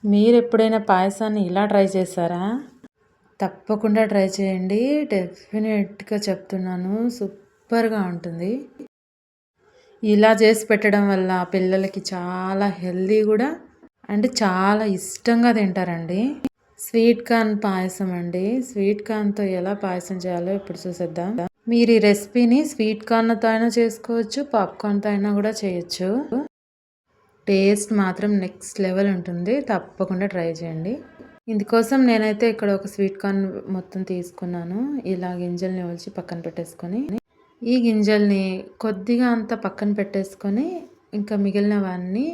మీరెప్పుడైనా పాయసాన్ని ఇలా ట్రై చేశారా? తప్పకుండా ట్రై చేయండి. డెఫినెట్‌గా చెప్తున్నాను. సూపర్‌గా ఉంటుంది. ఇలా చేసి పెట్టడం వల్ల పిల్లలకి చాలా హెల్తీ గూడా అండ్ చాలా ఇష్టంగా తింటారండి. స్వీట్ కార్న్ పాయసం అండి. స్వీట్ కార్న్‌తో ఎలా పాయసం చేయాలో ఇప్పుడు చూసేద్దాం. మీరు ఈ రెసిపీని స్వీట్ కార్న్‌తో అయినా చేసుకోవచ్చు. పాప్‌కార్న్‌తో అయినా గూడా చేయొచ్చు. టేస్ట్ మాత్రం నెక్స్ట్ లెవెల్ ఉంటుంది. తప్పకుండా ట్రై చేయండి. ఇందుకోసం నేనైతే ఇక్కడ ఒక స్వీట్ కార్న్ మొత్తం తీసుకున్నాను. ఇలా గింజల్ని ఒలిచి పక్కన పెట్టేసుకొని, ఈ గింజల్ని కొద్దిగా అంతా పక్కన పెట్టేసుకొని, ఇంకా మిగిలినవన్నీ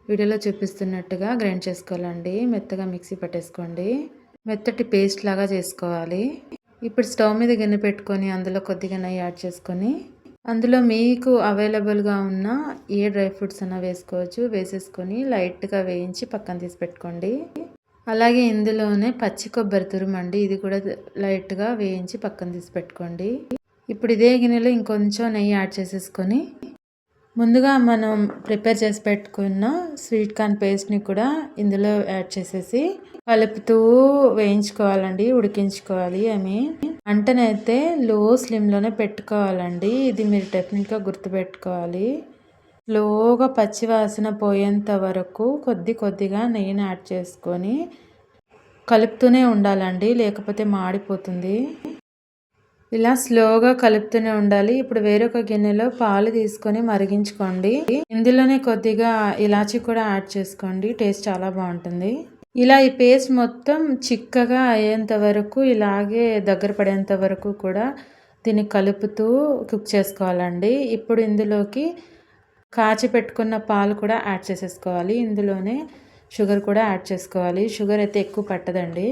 వీడియోలో చూపిస్తున్నట్టుగా గ్రైండ్ చేసుకోవాలండి. మెత్తగా మిక్సీ పట్టేసుకోండి. మెత్తటి పేస్ట్ లాగా చేసుకోవాలి. ఇప్పుడు స్టవ్ మీద గిన్నె పెట్టుకొని అందులో కొద్దిగా నెయ్యి యాడ్ చేసుకొని, అందులో మీకు అవైలబుల్‌గా ఉన్న ఏ డ్రై ఫ్రూట్స్ అన్నా వేసుకోవచ్చు. వేసేసుకొని లైట్‌గా వేయించి పక్కన తీసి పెట్టుకోండి. అలాగే ఇందులోనే పచ్చి కొబ్బరి తురుమండి. ఇది కూడా లైట్‌గా వేయించి పక్కన తీసి పెట్టుకోండి. ఇప్పుడు ఇదే గిన్నెలో ఇంకొంచెం నెయ్యి యాడ్ చేసేసుకొని, ముందుగా మనం ప్రిపేర్ చేసి పెట్టుకున్న స్వీట్ కార్న్ పేస్ట్‌ని కూడా ఇందులో యాడ్ చేసేసి కలుపుతూ వేయించుకోవాలండి. ఉడికించుకోవాలి. మంటనైతే లో స్లిమ్‌లోనే పెట్టుకోవాలండి. ఇది మీరు డెఫినెట్‌గా గుర్తుపెట్టుకోవాలి. స్లోగా పచ్చివాసన పోయేంత వరకు కొద్దిగా నెయ్యిని యాడ్ చేసుకొని కలుపుతూనే ఉండాలండి. లేకపోతే మాడిపోతుంది. ఇలా స్లోగా కలుపుతూనే ఉండాలి. ఇప్పుడు వేరొక గిన్నెలో పాలు తీసుకొని మరిగించుకోండి. ఇందులోనే కొద్దిగా ఇలాచీ కూడా యాడ్ చేసుకోండి. టేస్ట్ చాలా బాగుంటుంది. ఇలా ఈ పేస్ట్ మొత్తం చిక్కగా అయ్యేంత వరకు, ఇలాగే దగ్గర పడేంత వరకు కూడా దీన్ని కలుపుతూ కుక్ చేసుకోవాలండి. ఇప్పుడు ఇందులోకి కాచి పెట్టుకున్న పాలు కూడా యాడ్ చేసేసుకోవాలి. ఇందులోనే షుగర్ కూడా యాడ్ చేసుకోవాలి. షుగర్ అయితే ఎక్కువ పట్టదండి,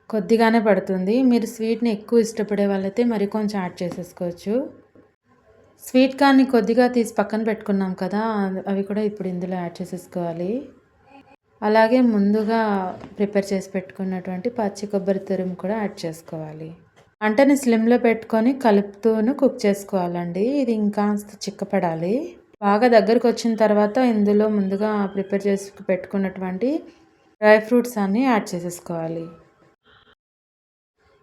కొద్దిగానే పడుతుంది. మీరు స్వీట్ని ఎక్కువ ఇష్టపడే వాళ్ళైతే మరి కొంచెం యాడ్ చేసేసుకోవచ్చు. స్వీట్ కార్న్ని కొద్దిగా తీసి పక్కన పెట్టుకున్నాం కదా, అవి కూడా ఇప్పుడు ఇందులో యాడ్ చేసేసుకోవాలి. అలాగే ముందుగా ప్రిపేర్ చేసి పెట్టుకున్నటువంటి పచ్చి కొబ్బరి తురుము కూడా యాడ్ చేసుకోవాలి. మంటని స్లిమ్లో పెట్టుకొని కలుపుతూను కుక్ చేసుకోవాలండి. ఇది ఇంకాస్త చిక్కపడాలి. బాగా దగ్గరకు వచ్చిన తర్వాత ఇందులో ముందుగా ప్రిపేర్ చేసి పెట్టుకున్నటువంటి డ్రై ఫ్రూట్స్ అన్నీ యాడ్ చేసేసుకోవాలి.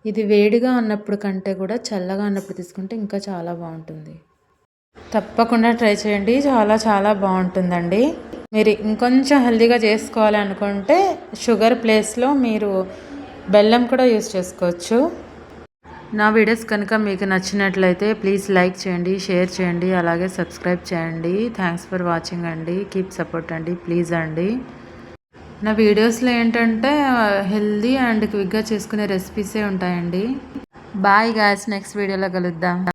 ఇది వేడిగా ఉన్నప్పుడు కంటే కూడా చల్లగా ఉన్నప్పుడు తీసుకుంటే ఇంకా చాలా బాగుంటుంది. తప్పకుండా ట్రై చేయండి. చాలా బాగుంటుందండి. మీరు ఇంకొంచెం హెల్తీగా చేసుకోవాలి అనుకుంటే షుగర్ ప్లేస్లో మీరు బెల్లం కూడా యూస్ చేసుకోవచ్చు. నా వీడియోస్ కనుక మీకు నచ్చినట్లయితే ప్లీజ్ లైక్ చేయండి, షేర్ చేయండి, అలాగే సబ్స్క్రైబ్ చేయండి. థ్యాంక్స్ ఫర్ వాచింగ్ అండి. కీప్ సపోర్ట్ అండి, ప్లీజ్ అండి. నా వీడియోస్లో ఏంటంటే హెల్దీ అండ్ క్విక్గా చేసుకునే రెసిపీసే ఉంటాయండి. బాయ్ గాయ్స్, నెక్స్ట్ వీడియోలో కలుద్దాం.